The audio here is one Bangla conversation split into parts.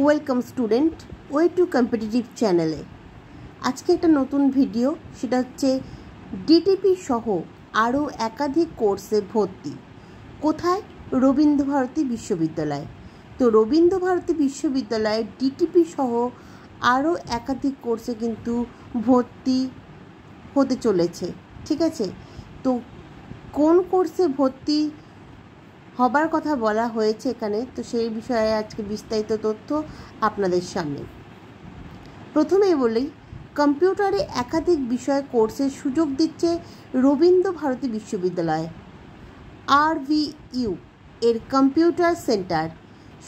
Welcome student way to competitive চ্যানেলে। আজকে একটা নতুন ভিডিও, সেটা হচ্ছে ডিটিপি সহ আরও একাধিক কোর্সে ভর্তি কোথায়? রবীন্দ্রভারতী বিশ্ববিদ্যালয়। তো রবীন্দ্রভারতী বিশ্ববিদ্যালয়ে ডিটিপি সহ আরও একাধিক কোর্সে কিন্তু ভর্তি হতে চলেছে। ঠিক আছে, তো কোন কোর্সে ভর্তি হবার কথা বলা হয়েছে এখানে, তো সেই বিষয়ে আজকে বিস্তারিত তথ্য আপনাদের সামনে। প্রথমেই বলি, কম্পিউটারে একাধিক বিষয় কোর্সের সুযোগ দিচ্ছে রবীন্দ্রভারতী বিশ্ববিদ্যালয়। RVU এর কম্পিউটার সেন্টার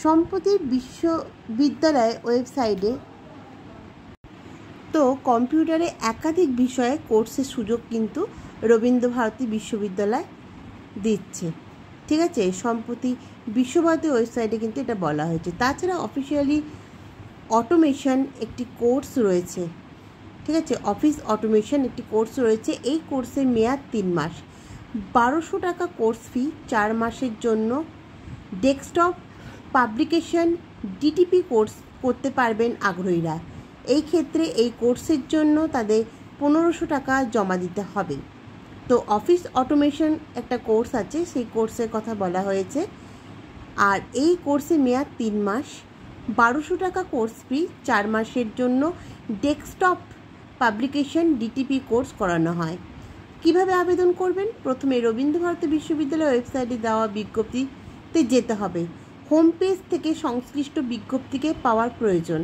সম্প্রতি বিশ্ববিদ্যালয় ওয়েবসাইটে তো কম্পিউটারে একাধিক বিষয়ে কোর্সের সুযোগ কিন্তু রবীন্দ্রভারতী বিশ্ববিদ্যালয় দিচ্ছে। ঠিক আছে, সম্প্রতি বিশ্বভারতী ওয়েবসাইটে কিন্তু এটা বলা হয়েছে। তাছাড়া অফিসিয়ালি অটোমেশন একটি কোর্স রয়েছে। ঠিক আছে, অফিস অটোমেশন একটি কোর্স রয়েছে। এই কোর্সের মেয়াদ 3 মাস, 1200 টাকা কোর্স ফি, 4 মাসের জন্য। ডেস্কটপ পাবলিকেশন ডিটিপি কোর্স করতে পারবেন আগ্রহীরা। এই ক্ষেত্রে এই কোর্সের জন্য তাদের 1500 টাকা জমা দিতে হবে। তো অফিস অটোমেশন একটা কোর্স আছে, সেই কোর্সের কথা বলা হয়েছে। আর এই কোর্সের মেয়াদ 3 মাস, 1200 টাকা কোর্স ফি, 4 মাসের জন্য। ডেস্কটপ পাবলিকেশন ডিটিপি কোর্স করানো হয়। কিভাবে আবেদন করবেন? প্রথমে রবীন্দ্রভারতী বিশ্ববিদ্যালয়ের ওয়েবসাইটে দেওয়া বিজ্ঞপ্তিতে যেতে হবে। হোম পেজ থেকে সংশ্লিষ্ট বিজ্ঞপ্তিকে পাওয়ার প্রয়োজন।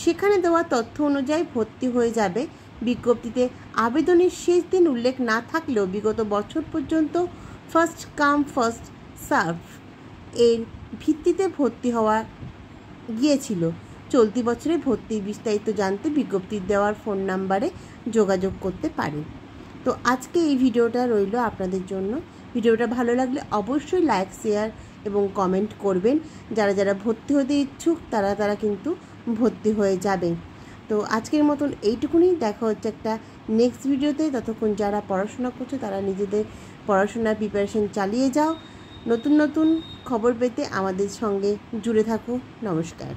সেখানে দেওয়া তথ্য অনুযায়ী ভর্তি হয়ে যাবে। বিজ্ঞপ্তিতে আবেদনের শেষ দিন উল্লেখ না থাকলেও বিগত বছর পর্যন্ত ফার্স্ট কাম ফার্স্ট সার্ভ এর ভিত্তিতে ভর্তি হওয়া গিয়েছিল। চলতি বছরে ভর্তির বিস্তারিত জানতে বিজ্ঞপ্তি দেওয়ার ফোন নাম্বারে যোগাযোগ করতে পারেন। তো আজকে এই ভিডিওটা রইল আপনাদের জন্য। ভিডিওটা ভালো লাগলে অবশ্যই লাইক, শেয়ার এবং কমেন্ট করবেন। যারা যারা ভর্তি হতে ইচ্ছুক তারা কিন্তু ভর্তি হয়ে যাবেন। তো আজকের মতন এইটুকুনি। দেখা হচ্ছে একটা নেক্সট ভিডিওতে। ততক্ষণ যারা পড়াশোনা করছে তারা নিজেদের পড়াশোনার প্রিপারেশন চালিয়ে যাও। নতুন নতুন খবর পেতে আমাদের সঙ্গে জুড়ে থাকো। নমস্কার।